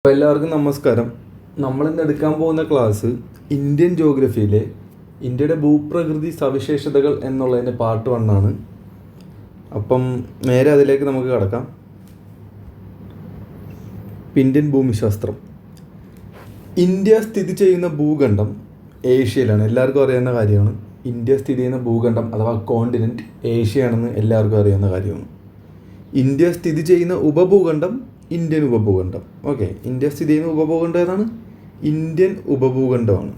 എല്ലാവർക്കും നമസ്കാരം. നമ്മളിന്ന് എടുക്കാൻ പോകുന്ന ക്ലാസ് ഇന്ത്യൻ ജോഗ്രഫിയിലെ ഇന്ത്യയുടെ ഭൂപ്രകൃതി സവിശേഷതകൾ എന്നുള്ളതിൻ്റെ പാർട്ട് 1 ആണ്. അപ്പം നേരെ അതിലേക്ക് നമുക്ക് കടക്കാം. ഇന്ത്യൻ ഭൂമിശാസ്ത്രം. ഇന്ത്യ സ്ഥിതി ചെയ്യുന്ന ഭൂഖണ്ഡം ഏഷ്യയിലാണ്. എല്ലാവർക്കും അറിയാവുന്ന കാര്യമാണ്. ഇന്ത്യ സ്ഥിതി ചെയ്യുന്ന ഭൂഖണ്ഡം അഥവാ കോണ്ടിനെൻറ്റ് ഏഷ്യയാണെന്ന് എല്ലാവർക്കും അറിയാവുന്ന കാര്യമാണ്. ഇന്ത്യ സ്ഥിതി ചെയ്യുന്ന ഉപഭൂഖണ്ഡം ഇന്ത്യൻ ഉപഭൂഖണ്ഡം. ഓക്കെ, ഇന്ത്യ സ്ഥിതി ചെയ്യുന്ന ഉപഭൂഖണ്ഡം ഏതാണ്? ഇന്ത്യൻ ഉപഭൂഖണ്ഡമാണ്.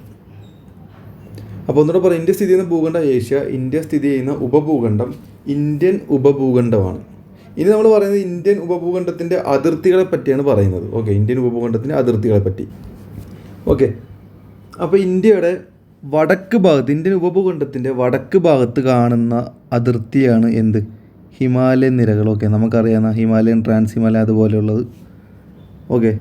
അപ്പോൾ ഒന്നുകൂടെ പറയാം, ഇന്ത്യ സ്ഥിതി ചെയ്യുന്ന ഭൂഖണ്ഡം ഏഷ്യ, ഇന്ത്യ സ്ഥിതി ചെയ്യുന്ന ഉപഭൂഖണ്ഡം ഇന്ത്യൻ ഉപഭൂഖണ്ഡമാണ്. ഇനി നമ്മൾ പറയുന്നത് ഇന്ത്യൻ ഉപഭൂഖണ്ഡത്തിൻ്റെ അതിർത്തികളെ പറ്റിയാണ് പറയുന്നത്. ഓക്കെ, ഇന്ത്യൻ ഉപഭൂഖണ്ഡത്തിൻ്റെ അതിർത്തികളെ പറ്റി. ഓക്കെ, അപ്പോൾ ഇന്ത്യയുടെ വടക്ക് ഭാഗത്ത്, ഇന്ത്യൻ ഉപഭൂഖണ്ഡത്തിൻ്റെ വടക്ക് ഭാഗത്ത് കാണുന്ന അതിർത്തിയാണ് എന്ത്? ഹിമാലയൻ നിരകൾ. ഓക്കെ, നമുക്കറിയാവുന്ന ഹിമാലയൻ, ട്രാൻസ് ഹിമാലയൻ അതുപോലെയുള്ളത്. ഓക്കെ,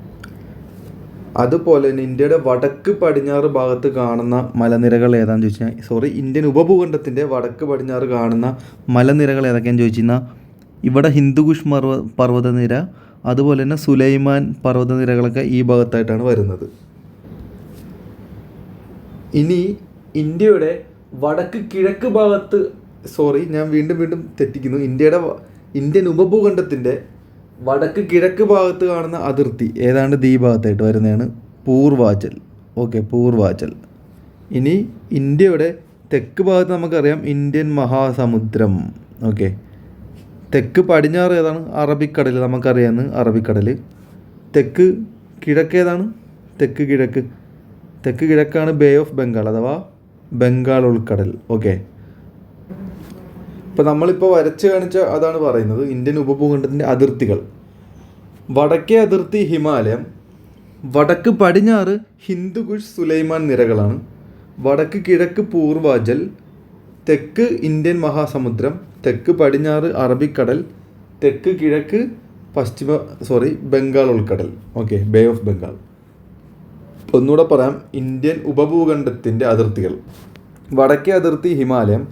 അതുപോലെ തന്നെ ഇന്ത്യയുടെ വടക്ക് പടിഞ്ഞാറ് ഭാഗത്ത് കാണുന്ന മലനിരകൾ ഏതാണെന്ന് ചോദിച്ചാൽ, ഇന്ത്യൻ ഉപഭൂഖണ്ഡത്തിൻ്റെ വടക്ക് പടിഞ്ഞാറ് കാണുന്ന മലനിരകൾ ഏതൊക്കെയാണെന്ന് ചോദിച്ചു കഴിഞ്ഞാൽ ഇവിടെ ഹിന്ദുകുഷ് പർവ്വതനിര, അതുപോലെ തന്നെ സുലൈമാൻ പർവ്വതനിരകളൊക്കെ ഈ ഭാഗത്തായിട്ടാണ് വരുന്നത്. ഇനി ഇന്ത്യയുടെ വടക്ക് കിഴക്ക് ഭാഗത്ത്, ഞാൻ വീണ്ടും തെറ്റിക്കുന്നു. ഇന്ത്യൻ ഉപഭൂഖണ്ഡത്തിൻ്റെ വടക്ക് കിഴക്ക് ഭാഗത്ത് കാണുന്ന അതിർത്തി ഏതാണ്ട് ഈ ഭാഗത്തായിട്ട് വരുന്നതാണ് പൂർവാചൽ. ഓക്കെ, പൂർവാചൽ. ഇനി ഇന്ത്യയുടെ തെക്ക് ഭാഗത്ത് നമുക്കറിയാം ഇന്ത്യൻ മഹാസമുദ്രം. ഓക്കെ, തെക്ക് പടിഞ്ഞാറ് ഏതാണ്? അറബിക്കടൽ. നമുക്കറിയാവുന്ന അറബിക്കടൽ. തെക്ക് കിഴക്ക് ഏതാണ്? തെക്ക് കിഴക്കാണ് ബേ ഓഫ് ബംഗാൾ അഥവാ ബംഗാൾ ഉൾക്കടൽ. ഓക്കെ, ഇപ്പോൾ നമ്മളിപ്പോൾ വരച്ച് കാണിച്ച അതാണ് പറയുന്നത് ഇന്ത്യൻ ഉപഭൂഖണ്ഡത്തിൻ്റെ അതിർത്തികൾ. വടക്കേ അതിർത്തി ഹിമാലയം, വടക്ക് പടിഞ്ഞാറ് ഹിന്ദുകുഷ് സുലൈമാൻ നിരകളാണ്, വടക്ക് കിഴക്ക് പൂർവാചൽ, തെക്ക് ഇന്ത്യൻ മഹാസമുദ്രം, തെക്ക് പടിഞ്ഞാറ് അറബിക്കടൽ, തെക്ക് കിഴക്ക് ബംഗാൾ ഉൾക്കടൽ. Okay, bay of Bengal. ഒന്നുകൂടെ പറയാം, ഇന്ത്യൻ ഉപഭൂഖണ്ഡത്തിൻ്റെ അതിർത്തികൾ: വടക്കേ അതിർത്തി ഹിമാലയം,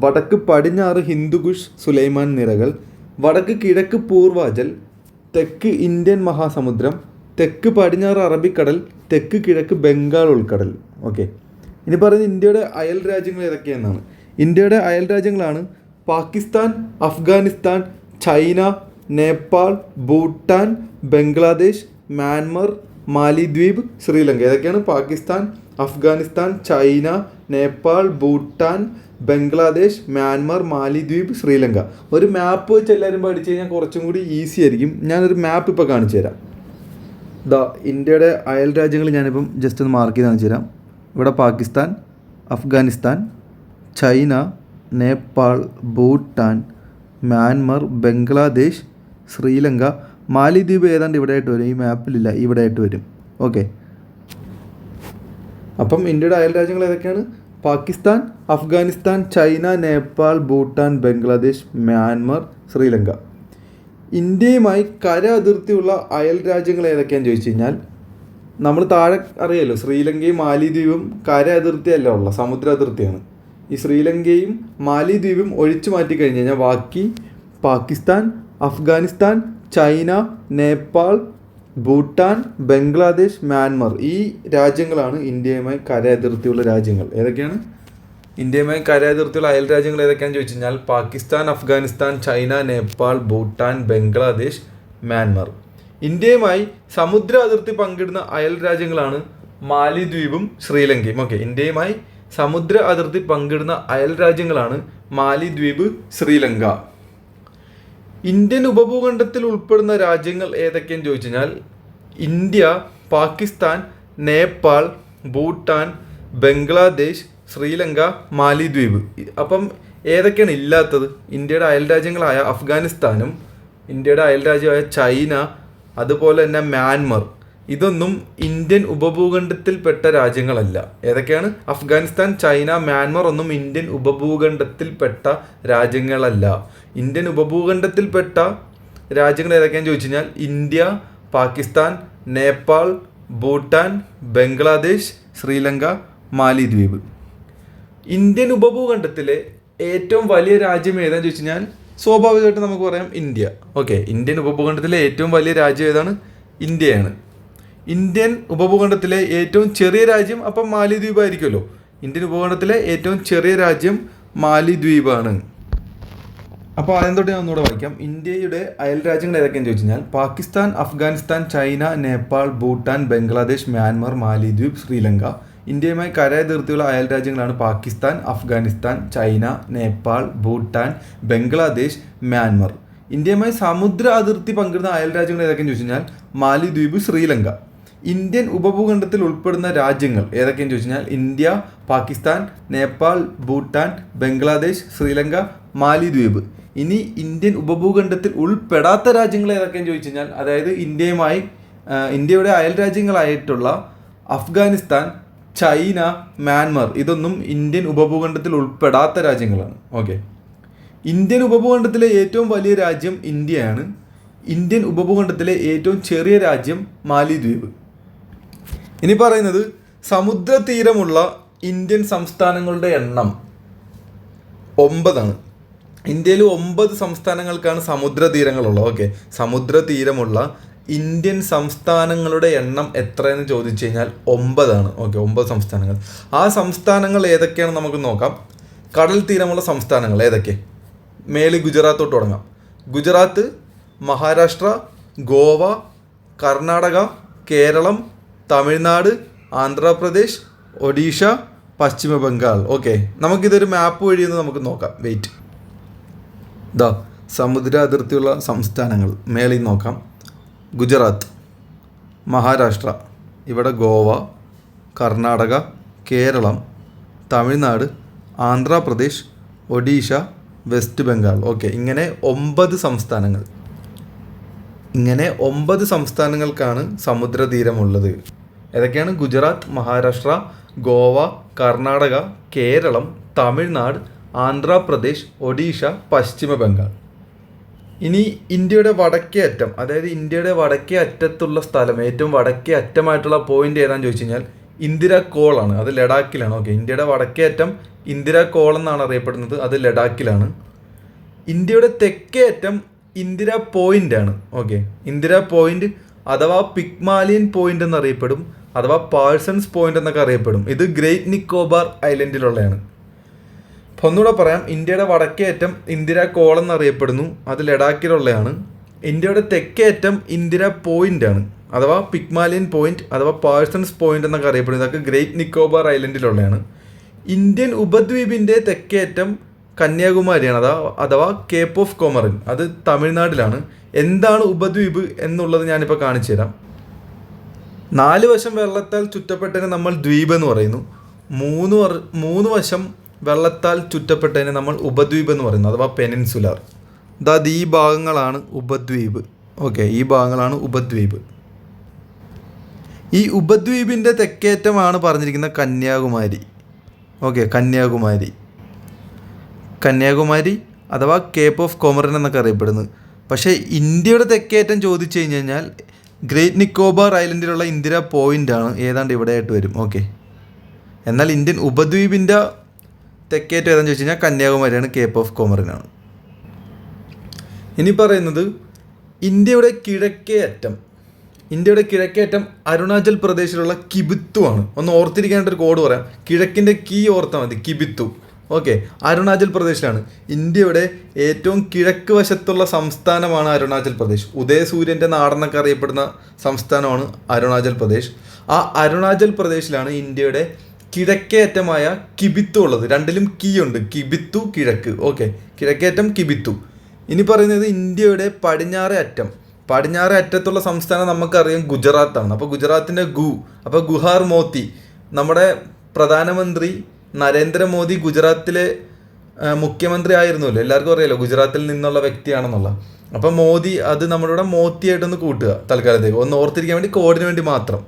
വടക്ക് പടിഞ്ഞാറ് ഹിന്ദുകുഷ് സുലൈമാൻ നിരകൾ, വടക്ക് കിഴക്ക് പൂർവാചൽ, തെക്ക് ഇന്ത്യൻ മഹാസമുദ്രം, തെക്ക് പടിഞ്ഞാറ് അറബിക്കടൽ, തെക്ക് കിഴക്ക് ബംഗാൾ ഉൾക്കടൽ. ഓക്കെ, ഇനി പറയുന്നത് ഇന്ത്യയുടെ അയൽ രാജ്യങ്ങൾ ഏതൊക്കെയെന്നാണ്. ഇന്ത്യയുടെ അയൽ രാജ്യങ്ങളാണ് പാകിസ്ഥാൻ, അഫ്ഗാനിസ്ഥാൻ, ചൈന, നേപ്പാൾ, ഭൂട്ടാൻ, ബംഗ്ലാദേശ്, മ്യാൻമർ, മാലിദ്വീപ്, ശ്രീലങ്ക. ഏതൊക്കെയാണ്? പാകിസ്ഥാൻ, അഫ്ഗാനിസ്ഥാൻ, ചൈന, നേപ്പാൾ, ഭൂട്ടാൻ, ബംഗ്ലാദേശ്, മ്യാൻമർ, മാലിദ്വീപ്, ശ്രീലങ്ക. ഒരു മാപ്പ് വെച്ച് എല്ലാവരും പഠിച്ചു കഴിഞ്ഞാൽ കുറച്ചും കൂടി ഈസി ആയിരിക്കും. ഞാനൊരു മാപ്പ് ഇപ്പോൾ കാണിച്ചു തരാം. ഇന്ത്യയുടെ അയൽ രാജ്യങ്ങൾ ഞാനിപ്പം ജസ്റ്റ് ഒന്ന് മാർക്ക് ചെയ്ത് കാണിച്ചു തരാം. ഇവിടെ പാകിസ്ഥാൻ, അഫ്ഗാനിസ്ഥാൻ, ചൈന, നേപ്പാൾ, ഭൂട്ടാൻ, മ്യാൻമർ, ബംഗ്ലാദേശ്, ശ്രീലങ്ക, മാലിദ്വീപ് ഏതാണ്ട് ഇവിടെ ആയിട്ട് വരും. ഈ മാപ്പിലില്ല, ഇവിടെ ആയിട്ട് വരും. ഓക്കെ, അപ്പം ഇന്ത്യയുടെ അയൽ രാജ്യങ്ങൾ ഏതൊക്കെയാണ്? Pakistan, Afghanistan, China, Nepal, Bhutan, Bangladesh, Myanmar, Sri Lanka. ഇന്ത്യയുമായി കര അതിർത്തിയുള്ള അയൽ രാജ്യങ്ങൾ ഏതൊക്കെയാണെന്ന് ചോദിച്ചു കഴിഞ്ഞാൽ, നമ്മൾ താഴെ അറിയാമല്ലോ, ശ്രീലങ്കയും മാലിദ്വീപും കര അതിർത്തിയല്ല ഉള്ള സമുദ്ര അതിർത്തിയാണ്. ഈ ശ്രീലങ്കയും മാലിദ്വീപും ഒഴിച്ചു മാറ്റി കഴിഞ്ഞ് കഴിഞ്ഞാൽ ബാക്കി പാകിസ്ഥാൻ, അഫ്ഗാനിസ്ഥാൻ, ചൈന, നേപ്പാൾ, ഭൂട്ടാൻ, ബംഗ്ലാദേശ്, മ്യാൻമർ, ഈ രാജ്യങ്ങളാണ് ഇന്ത്യയുമായി കര അതിർത്തിയുള്ള രാജ്യങ്ങൾ. ഏതൊക്കെയാണ് ഇന്ത്യയുമായി കര അതിർത്തിയുള്ള അയൽ രാജ്യങ്ങൾ ഏതൊക്കെയാണെന്ന് ചോദിച്ചു കഴിഞ്ഞാൽ പാകിസ്ഥാൻ, അഫ്ഗാനിസ്ഥാൻ, ചൈന, നേപ്പാൾ, ഭൂട്ടാൻ, ബംഗ്ലാദേശ്, മ്യാൻമർ. ഇന്ത്യയുമായി സമുദ്ര അതിർത്തി പങ്കിടുന്ന അയൽ രാജ്യങ്ങളാണ് മാലിദ്വീപും ശ്രീലങ്കയും. ഓക്കെ, ഇന്ത്യയുമായി സമുദ്ര അതിർത്തി പങ്കിടുന്ന അയൽ രാജ്യങ്ങളാണ് മാലിദ്വീപ്, ശ്രീലങ്ക. ഇന്ത്യൻ ഉപഭൂഖണ്ഡത്തിൽ ഉൾപ്പെടുന്ന രാജ്യങ്ങൾ ഏതൊക്കെയെന്ന് ചോദിച്ചു കഴിഞ്ഞാൽ ഇന്ത്യ, പാകിസ്ഥാൻ, നേപ്പാൾ, ഭൂട്ടാൻ, ബംഗ്ലാദേശ്, ശ്രീലങ്ക, മാലിദ്വീപ്. അപ്പം ഏതൊക്കെയാണ് ഇല്ലാത്തത്? ഇന്ത്യയുടെ അയൽ രാജ്യങ്ങളായ അഫ്ഗാനിസ്ഥാനും ഇന്ത്യയുടെ അയൽ രാജ്യമായ ചൈന, അതുപോലെ തന്നെ മ്യാൻമർ, ഇതൊന്നും ഇന്ത്യൻ ഉപഭൂഖണ്ഡത്തിൽപ്പെട്ട രാജ്യങ്ങളല്ല. ഏതൊക്കെയാണ്? അഫ്ഗാനിസ്ഥാൻ, ചൈന, മ്യാൻമർ ഒന്നും ഇന്ത്യൻ ഉപഭൂഖണ്ഡത്തിൽപ്പെട്ട രാജ്യങ്ങളല്ല. ഇന്ത്യൻ ഉപഭൂഖണ്ഡത്തിൽപ്പെട്ട രാജ്യങ്ങൾ ഏതൊക്കെയാണെന്ന് ചോദിച്ചു കഴിഞ്ഞാൽ ഇന്ത്യ, പാകിസ്ഥാൻ, നേപ്പാൾ, ഭൂട്ടാൻ, ബംഗ്ലാദേശ്, ശ്രീലങ്ക, മാലിദ്വീപ്. ഇന്ത്യൻ ഉപഭൂഖണ്ഡത്തിലെ ഏറ്റവും വലിയ രാജ്യം ഏതാണെന്ന് ചോദിച്ചു കഴിഞ്ഞാൽ സ്വാഭാവികമായിട്ട് നമുക്ക് പറയാം ഇന്ത്യ. ഓക്കെ, ഇന്ത്യൻ ഉപഭൂഖണ്ഡത്തിലെ ഏറ്റവും വലിയ രാജ്യം ഏതാണ്? ഇന്ത്യയാണ്. ഇന്ത്യൻ ഉപഭൂഖണ്ഡത്തിലെ ഏറ്റവും ചെറിയ രാജ്യം അപ്പം മാലിദ്വീപ് ആയിരിക്കുമല്ലോ. ഇന്ത്യൻ ഉപഭൂഖണ്ഡത്തിലെ ഏറ്റവും ചെറിയ രാജ്യം മാലിദ്വീപാണ്. അപ്പോൾ ആദ്യം തൊട്ട് ഞാൻ ഒന്നുകൂടെ വായിക്കാം. ഇന്ത്യയുടെ അയൽ രാജ്യങ്ങൾ ഏതൊക്കെയെന്ന് ചോദിച്ചു കഴിഞ്ഞാൽ പാകിസ്ഥാൻ, അഫ്ഗാനിസ്ഥാൻ, ചൈന, നേപ്പാൾ, ഭൂട്ടാൻ, ബംഗ്ലാദേശ്, മ്യാൻമർ, മാലിദ്വീപ്, ശ്രീലങ്ക. ഇന്ത്യയുമായി കരയതിർത്തിയുള്ള അയൽ രാജ്യങ്ങളാണ് പാകിസ്ഥാൻ, അഫ്ഗാനിസ്ഥാൻ, ചൈന, നേപ്പാൾ, ഭൂട്ടാൻ, ബംഗ്ലാദേശ്, മ്യാൻമർ. ഇന്ത്യയുമായി സമുദ്ര അതിർത്തി പങ്കിടുന്ന അയൽ രാജ്യങ്ങൾ ഏതൊക്കെയെന്ന് ചോദിച്ചു കഴിഞ്ഞാൽ മാലിദ്വീപ്, ശ്രീലങ്ക. ഇന്ത്യൻ ഉപഭൂഖണ്ഡത്തിൽ ഉൾപ്പെടുന്ന രാജ്യങ്ങൾ ഏതൊക്കെയെന്ന് ചോദിച്ചു കഴിഞ്ഞാൽ ഇന്ത്യ, പാകിസ്ഥാൻ, നേപ്പാൾ, ഭൂട്ടാൻ, ബംഗ്ലാദേശ്, ശ്രീലങ്ക, മാലിദ്വീപ്. ഇനി ഇന്ത്യൻ ഉപഭൂഖണ്ഡത്തിൽ ഉൾപ്പെടാത്ത രാജ്യങ്ങൾ ഏതൊക്കെയെന്ന് ചോദിച്ചു കഴിഞ്ഞാൽ അതായത് ഇന്ത്യയുടെ അയൽ രാജ്യങ്ങളായിട്ടുള്ള അഫ്ഗാനിസ്ഥാൻ, ചൈന, മ്യാൻമർ ഇതൊന്നും ഇന്ത്യൻ ഉപഭൂഖണ്ഡത്തിൽ ഉൾപ്പെടാത്ത രാജ്യങ്ങളാണ്. ഓക്കെ. ഇന്ത്യൻ ഉപഭൂഖണ്ഡത്തിലെ ഏറ്റവും വലിയ രാജ്യം ഇന്ത്യയാണ്. ഇന്ത്യൻ ഉപഭൂഖണ്ഡത്തിലെ ഏറ്റവും ചെറിയ രാജ്യം മാലിദ്വീപ്. ഇനി പറയുന്നത് സമുദ്ര തീരമുള്ള ഇന്ത്യൻ സംസ്ഥാനങ്ങളുടെ എണ്ണം 9 ഇന്ത്യയിൽ 9 സംസ്ഥാനങ്ങൾക്കാണ് സമുദ്ര തീരങ്ങളുള്ളത്. ഓക്കെ. സമുദ്ര തീരമുള്ള ഇന്ത്യൻ സംസ്ഥാനങ്ങളുടെ എണ്ണം എത്രയെന്ന് ചോദിച്ചു കഴിഞ്ഞാൽ 9. ഓക്കെ, 9 സംസ്ഥാനങ്ങൾ. ആ സംസ്ഥാനങ്ങൾ ഏതൊക്കെയാണ് നമുക്ക് നോക്കാം. കടൽ തീരമുള്ള സംസ്ഥാനങ്ങൾ ഏതൊക്കെ? മേളിൽ ഗുജറാത്തോട്ട് തുടങ്ങാം. ഗുജറാത്ത്, മഹാരാഷ്ട്ര, ഗോവ, കർണാടക, കേരളം, തമിഴ്നാട്, ആന്ധ്രാപ്രദേശ്, ഒഡീഷ, പശ്ചിമ ബംഗാൾ. ഓക്കെ, നമുക്കിതൊരു മാപ്പ് വഴിയൊന്ന് നമുക്ക് നോക്കാം. വെയിറ്റ്. സമുദ്ര അതിർത്തിയുള്ള സംസ്ഥാനങ്ങൾ മേളിൽ നോക്കാം. ഗുജറാത്ത്, മഹാരാഷ്ട്ര, ഇവിടെ ഗോവ, കർണാടക, കേരളം, തമിഴ്നാട്, ആന്ധ്രാപ്രദേശ്, ഒഡീഷ, വെസ്റ്റ് ബംഗാൾ. ഓക്കെ, ഇങ്ങനെ 9 സംസ്ഥാനങ്ങൾ. ഇങ്ങനെ 9 സംസ്ഥാനങ്ങൾക്കാണ് സമുദ്രതീരമുള്ളത്. ഏതൊക്കെയാണ്? ഗുജറാത്ത്, മഹാരാഷ്ട്ര, ഗോവ, കർണാടക, കേരളം, തമിഴ്നാട്, ആന്ധ്രാപ്രദേശ്, ഒഡീഷ, പശ്ചിമ ബംഗാൾ. ഇനി ഇന്ത്യയുടെ വടക്കേ അറ്റം, അതായത് ഇന്ത്യയുടെ വടക്കേ അറ്റത്തുള്ള സ്ഥലം, ഏറ്റവും വടക്കേ അറ്റമായിട്ടുള്ള പോയിന്റ് ഏതാണെന്ന് ചോദിച്ചു കഴിഞ്ഞാൽ ഇന്ദിര കോളാണ്. അത് ലഡാക്കിലാണ്. ഓക്കെ, ഇന്ത്യയുടെ വടക്കേ അറ്റം ഇന്ദിര കോൾ എന്നാണ് അറിയപ്പെടുന്നത്. അത് ലഡാക്കിലാണ്. ഇന്ത്യയുടെ തെക്കേ അറ്റം ഇന്ദിര പോയിന്റ് ആണ്. ഓക്കെ, ഇന്ദിര പോയിന്റ് അഥവാ പിഗ്മാലിയൻ പോയിന്റ് എന്നറിയപ്പെടും, അഥവാ പാഴ്സൺസ് പോയിന്റ് എന്നൊക്കെ അറിയപ്പെടും. ഇത് ഗ്രേറ്റ് നിക്കോബാർ ഐലൻഡിലുള്ളതാണ്. അപ്പോൾ ഒന്നുകൂടെ പറയാം. ഇന്ത്യയുടെ വടക്കേ അറ്റം ഇന്ദിര കോൾ എന്നറിയപ്പെടുന്നു, അത് ലഡാക്കിലുള്ളതാണ്. ഇന്ത്യയുടെ തെക്കേ അറ്റം ഇന്ദിര പോയിന്റ് ആണ്, അഥവാ പിഗ്മാലിയൻ പോയിന്റ് അഥവാ പാഴ്സൺസ് പോയിന്റ് എന്നൊക്കെ അറിയപ്പെടുന്നു. ഇതൊക്കെ ഗ്രേറ്റ് നിക്കോബാർ ഐലൻഡിലുള്ളതാണ്. ഇന്ത്യൻ ഉപദ്വീപിൻ്റെ തെക്കേ അറ്റം കന്യാകുമാരിയാണ്, അഥവാ കേപ്പ് ഓഫ് കോമറിൻ. അത് തമിഴ്നാട്ടിലാണ്. എന്താണ് ഉപദ്വീപ് എന്നുള്ളത് ഞാനിപ്പോൾ കാണിച്ചു തരാം. 4 വശം വെള്ളത്താൽ ചുറ്റപ്പെട്ടതിനെ നമ്മൾ ദ്വീപ് എന്ന് പറയുന്നു. 3 വശം വെള്ളത്താൽ ചുറ്റപ്പെട്ടതിനെ നമ്മൾ ഉപദ്വീപ് എന്ന് പറയുന്നു, അഥവാ പെനിൻസുലാർ. ഈ ഭാഗങ്ങളാണ് ഉപദ്വീപ്. ഓക്കെ, ഈ ഭാഗങ്ങളാണ് ഉപദ്വീപ്. ഈ ഉപദ്വീപിൻ്റെ തെക്കേറ്റമാണ് പറഞ്ഞിരിക്കുന്ന കന്യാകുമാരി. ഓക്കെ, കന്യാകുമാരി അഥവാ കേപ്പ് ഓഫ് കോമറിൻ എന്നൊക്കെ അറിയപ്പെടുന്നത്. പക്ഷേ ഇന്ത്യയുടെ തെക്കേറ്റം ചോദിച്ചു കഴിഞ്ഞാൽ ഗ്രേറ്റ് നിക്കോബാർ ഐലൻഡിലുള്ള ഇന്ദിര പോയിൻ്റ് ആണ്, ഏതാണ്ട് ഇവിടെ ആയിട്ട് വരും. ഓക്കെ, എന്നാൽ ഇന്ത്യൻ ഉപദ്വീപിൻ്റെ തെക്കേറ്റം ഏതാണെന്ന് ചോദിച്ചു കഴിഞ്ഞാൽ കന്യാകുമാരിയാണ്, കേപ്പ് ഓഫ് കോമറിനാണ്. ഇനി പറയുന്നത് ഇന്ത്യയുടെ കിഴക്കേ അറ്റം അരുണാചൽ പ്രദേശിലുള്ള കിബിത്തു ആണ്. ഒന്ന് ഓർത്തിരിക്കേണ്ട ഒരു കോഡ് പറയാം. കിഴക്കിൻ്റെ കീ ഓർത്താൽ മതി, കിബിത്തു. ഓക്കെ, അരുണാചൽ പ്രദേശിലാണ്. ഇന്ത്യയുടെ ഏറ്റവും കിഴക്ക് വശത്തുള്ള സംസ്ഥാനമാണ് അരുണാചൽ പ്രദേശ്. ഉദയസൂര്യൻ്റെ നാടെന്നൊക്കെ അറിയപ്പെടുന്ന സംസ്ഥാനമാണ് അരുണാചൽ പ്രദേശ്. ആ അരുണാചൽ പ്രദേശിലാണ് ഇന്ത്യയുടെ കിഴക്കേ അറ്റമായ കിബിത്തു ഉള്ളത്. രണ്ടിലും കീ ഉണ്ട്, കിബിത്തു, കിഴക്ക്. ഓക്കെ, കിഴക്കേറ്റം കിബിത്തു. ഇനി പറയുന്നത് ഇന്ത്യയുടെ പടിഞ്ഞാറേ അറ്റത്തുള്ള സംസ്ഥാനം നമുക്കറിയാം ഗുജറാത്താണ്. അപ്പോൾ ഗുജറാത്തിൻ്റെ അപ്പോൾ ഗുഹാർ മോത്തി. നമ്മുടെ പ്രധാനമന്ത്രി നരേന്ദ്രമോദി ഗുജറാത്തിലെ മുഖ്യമന്ത്രി ആയിരുന്നല്ലോ, എല്ലാവർക്കും അറിയാലോ ഗുജറാത്തിൽ നിന്നുള്ള വ്യക്തിയാണെന്നുള്ള. അപ്പോൾ മോദി അത് നമ്മുടെ ഇവിടെ മോത്തിയായിട്ടൊന്ന് കൂട്ടുക തൽക്കാലത്തേക്ക്, ഒന്ന് ഓർത്തിരിക്കാൻ വേണ്ടി, കോഡിന് വേണ്ടി മാത്രം.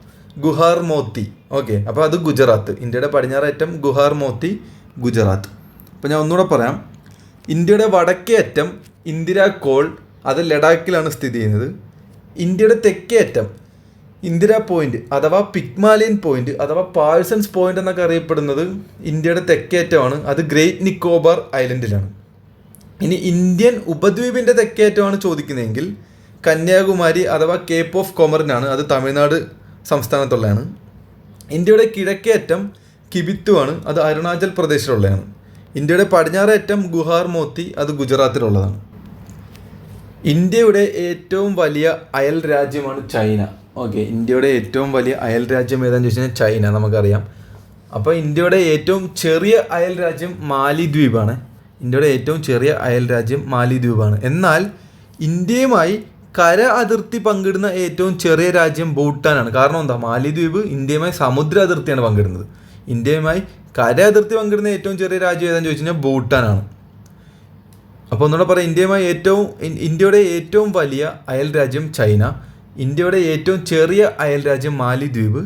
ഗുഹാർ മോത്തി. ഓക്കെ, അപ്പോൾ അത് ഗുജറാത്ത്. ഇന്ത്യയുടെ പടിഞ്ഞാറേ അറ്റം ഗുഹാർ മോത്തി, ഗുജറാത്ത്. അപ്പോൾ ഞാൻ ഒന്നുകൂടെ പറയാം. ഇന്ത്യയുടെ വടക്കേ അറ്റം ഇന്ദിര കോൾ, അത് ലഡാക്കിലാണ് സ്ഥിതി ചെയ്യുന്നത്. ഇന്ത്യയുടെ തെക്കേ അറ്റം ഇന്ദിര പോയിന്റ് അഥവാ പിഗ്മാലിയൻ പോയിന്റ് അഥവാ പാഴ്സൺസ് പോയിന്റ് എന്നൊക്കെ അറിയപ്പെടുന്നത് ഇന്ത്യയുടെ തെക്കേ അറ്റമാണ്, അത് ഗ്രേറ്റ് നിക്കോബാർ ഐലൻഡിലാണ്. ഇനി ഇന്ത്യൻ ഉപദ്വീപിൻ്റെ തെക്കേ അറ്റമാണ് ചോദിക്കുന്നതെങ്കിൽ കന്യാകുമാരി അഥവാ കേപ്പ് ഓഫ് കോമറിനാണ്, അത് തമിഴ്നാട് സംസ്ഥാനത്തുള്ളതാണ്. ഇന്ത്യയുടെ കിഴക്കേ അറ്റം കിബിത്തുവാണ്, അത് അരുണാചൽ പ്രദേശിലുള്ളതാണ്. ഇന്ത്യയുടെ പടിഞ്ഞാറേ അറ്റം ഗുഹാർ മോത്തി, അത് ഗുജറാത്തിലുള്ളതാണ്. ഇന്ത്യയുടെ ഏറ്റവും വലിയ അയൽ രാജ്യമാണ് ചൈന. ഓക്കെ, ഇന്ത്യയുടെ ഏറ്റവും വലിയ അയൽ രാജ്യം ഏതാണെന്ന് ചോദിച്ചു കഴിഞ്ഞാൽ ചൈന, നമുക്കറിയാം. അപ്പോൾ ഇന്ത്യയുടെ ഏറ്റവും ചെറിയ അയൽ രാജ്യം മാലിദ്വീപാണ്. ഇന്ത്യയുടെ ഏറ്റവും ചെറിയ അയൽ രാജ്യം മാലിദ്വീപാണ്. എന്നാൽ ഇന്ത്യയുമായി കര അതിർത്തി പങ്കിടുന്ന ഏറ്റവും ചെറിയ രാജ്യം ഭൂട്ടാനാണ്. കാരണം എന്താ? മാലിദ്വീപ് ഇന്ത്യയുമായി സമുദ്ര അതിർത്തിയാണ് പങ്കിടുന്നത്. ഇന്ത്യയുമായി കര അതിർത്തി പങ്കിടുന്ന ഏറ്റവും ചെറിയ രാജ്യം ഏതാണെന്ന് ചോദിച്ചു കഴിഞ്ഞാൽ ഭൂട്ടാനാണ്. അപ്പോൾ ഒന്നുകൂടെ പറയാം, ഇന്ത്യയുടെ ഏറ്റവും വലിയ അയൽ രാജ്യം ചൈന, ഇന്ത്യയുടെ ഏറ്റവും ചെറിയ അയൽ രാജ്യം മാലിദ്വീപ്,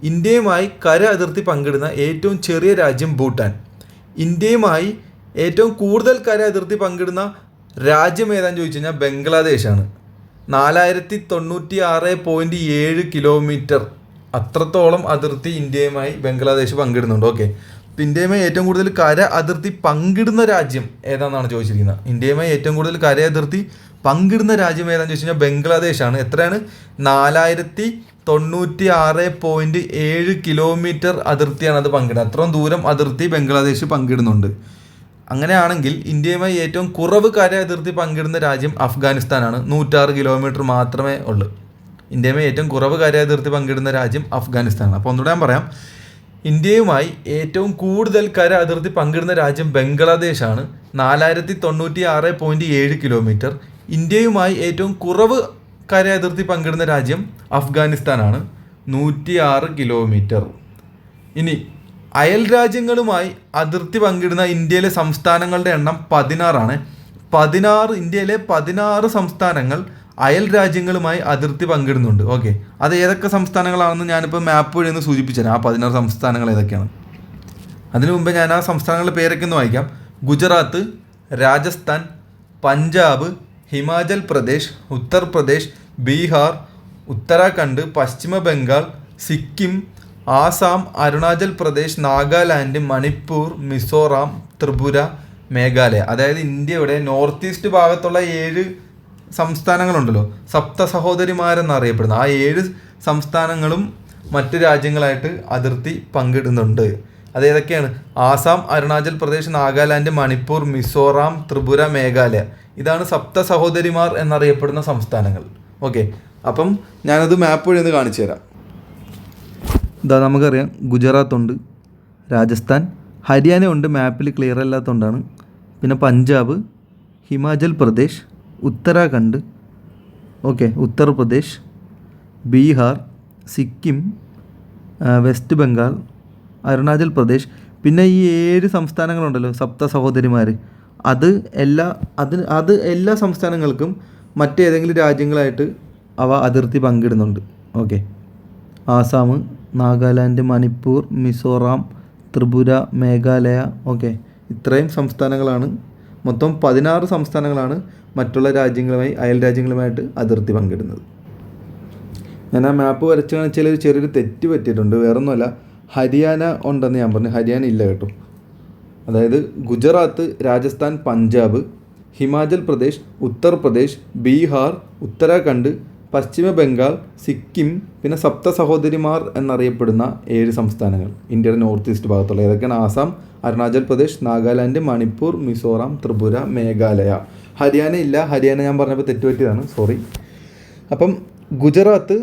ഇന്ത്യയുമായി കര അതിർത്തി പങ്കിടുന്ന ഏറ്റവും ചെറിയ രാജ്യം ഭൂട്ടാൻ, ഇന്ത്യയുമായി ഏറ്റവും കൂടുതൽ കര അതിർത്തി പങ്കിടുന്ന രാജ്യം ഏതാണെന്ന് ചോദിച്ചു കഴിഞ്ഞാൽ ബംഗ്ലാദേശാണ്. 4096.7 കിലോമീറ്റർ അത്രത്തോളം അതിർത്തി ഇന്ത്യയുമായി ബംഗ്ലാദേശ് പങ്കിടുന്നുണ്ട്. ഓക്കെ, അപ്പോൾ ഇന്ത്യയുമായി ഏറ്റവും കൂടുതൽ കര അതിർത്തി പങ്കിടുന്ന രാജ്യം ഏതാണെന്നാണ് ചോദിച്ചിരിക്കുന്നത്. ഇന്ത്യയുമായി ഏറ്റവും കൂടുതൽ കര അതിർത്തി പങ്കിടുന്ന രാജ്യം ഏതാണെന്ന് ചോദിച്ചു കഴിഞ്ഞാൽ ബംഗ്ലാദേശാണ്. എത്രയാണ്? 4096.7 കിലോമീറ്റർ അതിർത്തിയാണ് അത് പങ്കിടുന്നത്. അത്രയും ദൂരം അതിർത്തി ബംഗ്ലാദേശ് പങ്കിടുന്നുണ്ട്. അങ്ങനെയാണെങ്കിൽ ഇന്ത്യയുമായി ഏറ്റവും കുറവ് കര അതിർത്തി പങ്കിടുന്ന രാജ്യം അഫ്ഗാനിസ്ഥാനാണ്. 106 കിലോമീറ്റർ മാത്രമേ ഉള്ളൂ. ഇന്ത്യയുമായി ഏറ്റവും കുറവ് കര അതിർത്തി പങ്കിടുന്ന രാജ്യം അഫ്ഗാനിസ്ഥാനാണ്. അപ്പോൾ ഒന്നുകൂടെ ഞാൻ പറയാം, ഇന്ത്യയുമായി ഏറ്റവും കൂടുതൽ കര അതിർത്തി പങ്കിടുന്ന രാജ്യം ബംഗ്ലാദേശാണ്, 4096.7 കിലോമീറ്റർ. ഇന്ത്യയുമായി ഏറ്റവും കുറവ് കര അതിർത്തി പങ്കിടുന്ന രാജ്യം അഫ്ഗാനിസ്ഥാനാണ്, 106 കിലോമീറ്റർ. ഇനി അയൽ രാജ്യങ്ങളുമായി അതിർത്തി പങ്കിടുന്ന ഇന്ത്യയിലെ സംസ്ഥാനങ്ങളുടെ എണ്ണം 16 ഇന്ത്യയിലെ 16 സംസ്ഥാനങ്ങൾ അയൽ രാജ്യങ്ങളുമായി അതിർത്തി പങ്കിടുന്നുണ്ട്. ഓക്കെ, അത് ഏതൊക്കെ സംസ്ഥാനങ്ങളാണെന്ന് ഞാനിപ്പോൾ മാപ്പ് വഴി ഒന്ന് സൂചിപ്പിച്ചുതരാം. ആ 16 സംസ്ഥാനങ്ങൾ ഏതൊക്കെയാണ്. അതിനു മുമ്പ് ഞാൻ ആ സംസ്ഥാനങ്ങളുടെ പേരൊക്കെ ഒന്ന് വായിക്കാം. ഗുജറാത്ത്, രാജസ്ഥാൻ, പഞ്ചാബ്, ഹിമാചൽ പ്രദേശ്, ഉത്തർപ്രദേശ്, ബീഹാർ, ഉത്തരാഖണ്ഡ്, പശ്ചിമ ബംഗാൾ, സിക്കിം, ആസാം, അരുണാചൽ പ്രദേശ്, നാഗാലാൻഡ്, മണിപ്പൂർ, മിസോറാം, ത്രിപുര, മേഘാലയ. അതായത് ഇന്ത്യയുടെ നോർത്ത് ഈസ്റ്റ് ഭാഗത്തുള്ള 7 സംസ്ഥാനങ്ങളുണ്ടല്ലോ, സപ്ത സഹോദരിമാരെന്നറിയപ്പെടുന്ന ആ 7 സംസ്ഥാനങ്ങളും മറ്റ് രാജ്യങ്ങളായിട്ട് അതിർത്തി പങ്കിടുന്നുണ്ട്. അതേതൊക്കെയാണ്? ആസാം, അരുണാചൽ പ്രദേശ്, നാഗാലാൻഡ്, മണിപ്പൂർ, മിസോറാം, ത്രിപുര, മേഘാലയ. ഇതാണ് സപ്ത സഹോദരിമാർ എന്നറിയപ്പെടുന്ന സംസ്ഥാനങ്ങൾ. ഓക്കെ, അപ്പം ഞാനത് മാപ്പ് വഴി ഒന്ന് കാണിച്ചു തരാം. ഇതാ, നമുക്കറിയാം ഗുജറാത്ത് ഉണ്ട്, രാജസ്ഥാൻ, ഹരിയാന ഉണ്ട്, മാപ്പിൽ ക്ലിയർ അല്ലാത്തതുകൊണ്ടാണ്. പിന്നെ പഞ്ചാബ്, ഹിമാചൽ പ്രദേശ്, ഉത്തരാഖണ്ഡ്, ഓക്കെ, ഉത്തർപ്രദേശ്, ബീഹാർ, സിക്കിം, വെസ്റ്റ് ബംഗാൾ, അരുണാചൽ പ്രദേശ്. പിന്നെ ഈ 7 സംസ്ഥാനങ്ങളുണ്ടല്ലോ സപ്ത സഹോദരിമാർ, അത് എല്ലാ സംസ്ഥാനങ്ങൾക്കും മറ്റേതെങ്കിലും രാജ്യങ്ങളായിട്ട് അവ അതിർത്തി പങ്കിടുന്നുണ്ട്. ഓക്കെ, ആസാം, നാഗാലാൻഡ്, മണിപ്പൂർ, മിസോറാം, ത്രിപുര, മേഘാലയ. ഓക്കെ, ഇത്രയും സംസ്ഥാനങ്ങളാണ്, മൊത്തം 16 സംസ്ഥാനങ്ങളാണ് മറ്റുള്ള രാജ്യങ്ങളുമായി അയൽ രാജ്യങ്ങളുമായിട്ട് അതിർത്തി പങ്കിടുന്നത്. ഞാൻ ആ മാപ്പ് വരച്ച് കാണിച്ചാൽ ഒരു ചെറിയൊരു തെറ്റ് പറ്റിയിട്ടുണ്ട്. വേറൊന്നുമല്ല, ഹരിയാന ഉണ്ടെന്ന് ഞാൻ പറഞ്ഞു, ഹരിയാന ഇല്ല കേട്ടോ. അതായത് ഗുജറാത്ത്, രാജസ്ഥാൻ, പഞ്ചാബ്, ഹിമാചൽ പ്രദേശ്, ഉത്തർപ്രദേശ്, ബീഹാർ, ഉത്തരാഖണ്ഡ്, പശ്ചിമ ബംഗാൾ, സിക്കിം, പിന്നെ സപ്ത സഹോദരിമാർ എന്നറിയപ്പെടുന്ന 7 സംസ്ഥാനങ്ങൾ ഇന്ത്യയുടെ നോർത്ത് ഈസ്റ്റ് ഭാഗത്തുള്ള ഏതൊക്കെയാണ്? ആസാം, അരുണാചൽ പ്രദേശ്, നാഗാലാൻഡ്, മണിപ്പൂർ, മിസോറാം, ത്രിപുര, മേഘാലയ. ഹരിയാന ഇല്ല, ഹരിയാന ഞാൻ പറഞ്ഞപ്പോൾ തെറ്റുപറ്റിയതാണ്, സോറി. അപ്പം ഗുജറാത്ത്,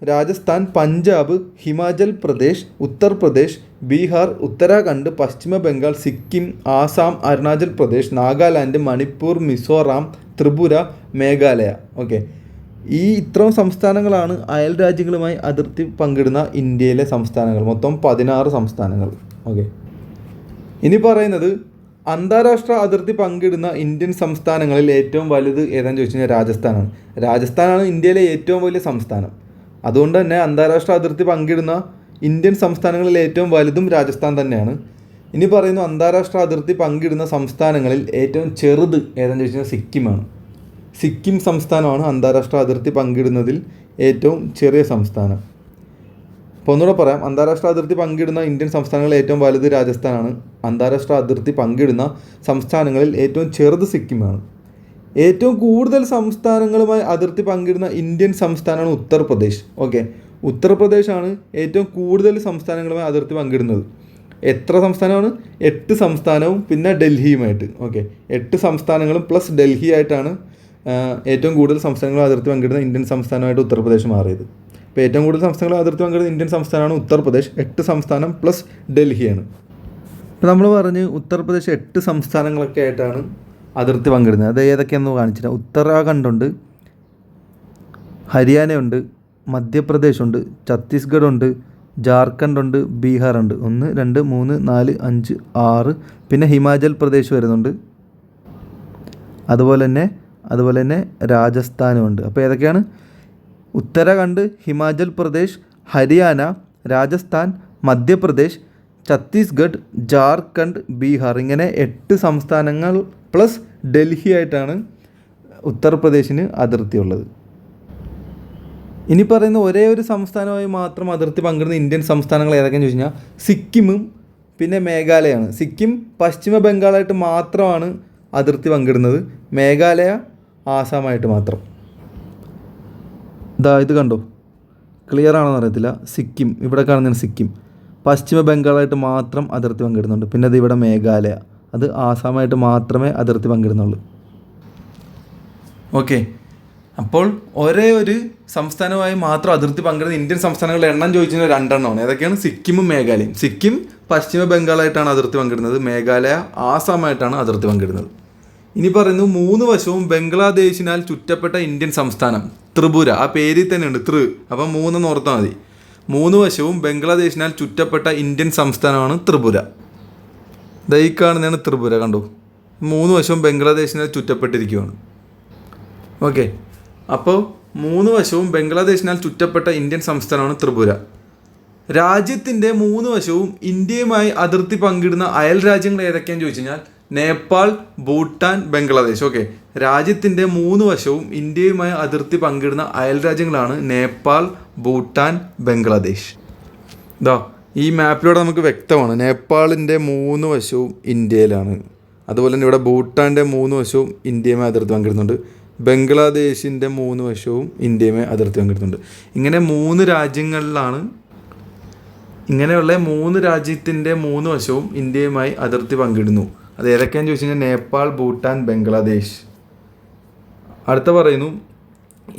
രാജസ്ഥാൻ, പഞ്ചാബ്, ഹിമാചൽ പ്രദേശ്, ഉത്തർപ്രദേശ്, ബീഹാർ, ഉത്തരാഖണ്ഡ്, പശ്ചിമ ബംഗാൾ, സിക്കിം, ആസാം, അരുണാചൽ പ്രദേശ്, നാഗാലാൻഡ്, മണിപ്പൂർ, മിസോറാം, ത്രിപുര, മേഘാലയ. ഓക്കെ, ഈ ഇത്രയും സംസ്ഥാനങ്ങളാണ് അയൽ രാജ്യങ്ങളുമായി അതിർത്തി പങ്കിടുന്ന ഇന്ത്യയിലെ സംസ്ഥാനങ്ങൾ, മൊത്തം 16 സംസ്ഥാനങ്ങൾ. ഓക്കെ, ഇനി പറയുന്നത് അന്താരാഷ്ട്ര അതിർത്തി പങ്കിടുന്ന ഇന്ത്യൻ സംസ്ഥാനങ്ങളിൽ ഏറ്റവും വലുത് ഏതാണെന്ന് ചോദിച്ചു കഴിഞ്ഞാൽ രാജസ്ഥാനാണ്. രാജസ്ഥാനാണ് ഇന്ത്യയിലെ ഏറ്റവും വലിയ സംസ്ഥാനം. അതുകൊണ്ട് തന്നെ അന്താരാഷ്ട്ര അതിർത്തി പങ്കിടുന്ന ഇന്ത്യൻ സംസ്ഥാനങ്ങളിൽ ഏറ്റവും വലുതും രാജസ്ഥാൻ തന്നെയാണ്. ഇനി പറയുന്നു അന്താരാഷ്ട്ര അതിർത്തി പങ്കിടുന്ന സംസ്ഥാനങ്ങളിൽ ഏറ്റവും ചെറുത് ഏതാണെന്ന് ചോദിച്ചു കഴിഞ്ഞാൽ സിക്കിമാണ്. സിക്കിം സംസ്ഥാനമാണ് അന്താരാഷ്ട്ര അതിർത്തി പങ്കിടുന്നതിൽ ഏറ്റവും ചെറിയ സംസ്ഥാനം. അപ്പോൾ ഒന്നുകൂടെ പറയാം, അന്താരാഷ്ട്ര അതിർത്തി പങ്കിടുന്ന ഇന്ത്യൻ സംസ്ഥാനങ്ങളിൽ ഏറ്റവും വലുത് രാജസ്ഥാനാണ്. അന്താരാഷ്ട്ര അതിർത്തി പങ്കിടുന്ന സംസ്ഥാനങ്ങളിൽ ഏറ്റവും ചെറുത് സിക്കിമാണ്. ഏറ്റവും കൂടുതൽ സംസ്ഥാനങ്ങളുമായി അതിർത്തി പങ്കിടുന്ന ഇന്ത്യൻ സംസ്ഥാനമാണ് ഉത്തർപ്രദേശ്. ഓക്കെ, ഉത്തർപ്രദേശാണ് ഏറ്റവും കൂടുതൽ സംസ്ഥാനങ്ങളുമായി അതിർത്തി പങ്കിടുന്നത്. എത്ര സംസ്ഥാനമാണ്? 8 സംസ്ഥാനവും പിന്നെ ഡൽഹിയുമായിട്ട്. ഓക്കെ, 8 സംസ്ഥാനങ്ങളും പ്ലസ് ഡൽഹി ആയിട്ടാണ് ഏറ്റവും കൂടുതൽ സംസ്ഥാനങ്ങൾ അതിർത്തി പങ്കിടുന്ന ഇന്ത്യൻ സംസ്ഥാനമായിട്ട് ഉത്തർപ്രദേശ് മാറിയത്. അപ്പോൾ ഏറ്റവും കൂടുതൽ സംസ്ഥാനങ്ങൾ അതിർത്തി പങ്കിടുന്ന ഇന്ത്യൻ സംസ്ഥാനമാണ് ഉത്തർപ്രദേശ്. 8 സംസ്ഥാനം പ്ലസ് ഡൽഹിയാണ്. ഇപ്പോൾ നമ്മൾ പറഞ്ഞ് ഉത്തർപ്രദേശ് 8 സംസ്ഥാനങ്ങളൊക്കെ ആയിട്ടാണ് അതിർത്തി പങ്കിടുന്നത്. അത് ഏതൊക്കെയാണെന്ന് കാണിച്ചിട്ട്, ഉത്തരാഖണ്ഡുണ്ട്, ഹരിയാനയുണ്ട്, മധ്യപ്രദേശുണ്ട്, ഛത്തീസ്ഗഡുണ്ട്, ജാർഖണ്ഡുണ്ട്, ബീഹാറുണ്ട്. 1 2 3 4 5 6, പിന്നെ ഹിമാചൽ പ്രദേശ് വരുന്നുണ്ട്. അതുപോലെ തന്നെ രാജസ്ഥാനുമുണ്ട്. അപ്പോൾ ഏതൊക്കെയാണ്? ഉത്തരാഖണ്ഡ്, ഹിമാചൽ പ്രദേശ്, ഹരിയാന, രാജസ്ഥാൻ, മധ്യപ്രദേശ്, ഛത്തീസ്ഗഡ്, ജാർഖണ്ഡ്, ബീഹാർ. ഇങ്ങനെ 8 സംസ്ഥാനങ്ങൾ പ്ലസ് ഡൽഹി ആയിട്ടാണ് ഉത്തർപ്രദേശിന് അതിർത്തിയുള്ളത്. ഇനി പറയുന്ന ഒരേ ഒരു സംസ്ഥാനമായി മാത്രം അതിർത്തി പങ്കിടുന്ന ഇന്ത്യൻ സംസ്ഥാനങ്ങൾ ഏതൊക്കെയാണെന്ന് ചോദിച്ചു കഴിഞ്ഞാൽ സിക്കിമും പിന്നെ മേഘാലയയാണ്. സിക്കിം പശ്ചിമ ബംഗാളായിട്ട് മാത്രമാണ് അതിർത്തി പങ്കിടുന്നത്. മേഘാലയ ആസാമായിട്ട് മാത്രം. ഇത് കണ്ടോ, ക്ലിയർ ആണെന്ന് അറിയത്തില്ല. സിക്കിം, ഇവിടെ കാണുന്നതാണ് സിക്കിം, പശ്ചിമ ബംഗാളായിട്ട് മാത്രം അതിർത്തി പങ്കിടുന്നുണ്ട്. പിന്നെ അത് ഇവിടെ മേഘാലയ, അത് ആസാമായിട്ട് മാത്രമേ അതിർത്തി പങ്കിടുന്നുള്ളൂ. ഓക്കെ, അപ്പോൾ ഒരേ ഒരു സംസ്ഥാനമായി മാത്രം അതിർത്തി പങ്കിടുന്ന ഇന്ത്യൻ സംസ്ഥാനങ്ങളുടെ എണ്ണം ചോദിച്ചാൽ 2 എണ്ണമാണ്. ഏതൊക്കെയാണ്? സിക്കിമും മേഘാലയയും. സിക്കിം പശ്ചിമ ബംഗാളായിട്ടാണ് അതിർത്തി പങ്കിടുന്നത്. മേഘാലയ ആസാമായിട്ടാണ് അതിർത്തി പങ്കിടുന്നത്. ഇനി പറയുന്നു 3 വശവും ബംഗ്ലാദേശിനാൽ ചുറ്റപ്പെട്ട ഇന്ത്യൻ സംസ്ഥാനം ത്രിപുര. ആ പേരിൽ തന്നെയുണ്ട് അപ്പം 3 ഓർത്താൽ മതി. 3 വശവും ബംഗ്ലാദേശിനാൽ ചുറ്റപ്പെട്ട ഇന്ത്യൻ സംസ്ഥാനമാണ് ത്രിപുര. ഈ കാണുന്നതാണ് ത്രിപുര, കണ്ടു. 3 വശവും ബംഗ്ലാദേശിനാൽ ചുറ്റപ്പെട്ടിരിക്കുകയാണ്. ഓക്കെ, അപ്പോൾ 3 വശവും ബംഗ്ലാദേശിനാൽ ചുറ്റപ്പെട്ട ഇന്ത്യൻ സംസ്ഥാനമാണ് ത്രിപുര. രാജ്യത്തിൻ്റെ 3 വശവും ഇന്ത്യയുമായി അതിർത്തി പങ്കിടുന്ന അയൽ രാജ്യങ്ങൾ ഏതൊക്കെയാണെന്ന് ചോദിച്ചു കഴിഞ്ഞാൽ നേപ്പാൾ, ഭൂട്ടാൻ, ബംഗ്ലാദേശ്. ഓക്കെ, രാജ്യത്തിൻ്റെ 3 വശവും ഇന്ത്യയുമായി അതിർത്തി പങ്കിടുന്ന അയൽ രാജ്യങ്ങളാണ് നേപ്പാൾ, ഭൂട്ടാൻ, ബംഗ്ലാദേശ്. ഈ മാപ്പിലൂടെ നമുക്ക് വ്യക്തമാണ് നേപ്പാളിൻ്റെ 3 വശവും ഇന്ത്യയിലാണ്. അതുപോലെ തന്നെ ഇവിടെ ഭൂട്ടാൻ്റെ 3 വശവും ഇന്ത്യയുമായി അതിർത്തി പങ്കിടുന്നുണ്ട്. ബംഗ്ലാദേശിൻ്റെ 3 വശവും ഇന്ത്യയുമായി അതിർത്തി പങ്കിടുന്നുണ്ട്. ഇങ്ങനെ 3 രാജ്യങ്ങളിലാണ്, ഇങ്ങനെയുള്ള 3 രാജ്യത്തിൻ്റെ 3 വശവും ഇന്ത്യയുമായി അതിർത്തി പങ്കിടുന്നു. അത് ഏതൊക്കെയാണെന്ന് ചോദിച്ചു കഴിഞ്ഞാൽ നേപ്പാൾ, ഭൂട്ടാൻ, ബംഗ്ലാദേശ്. അടുത്ത പറയുന്നു,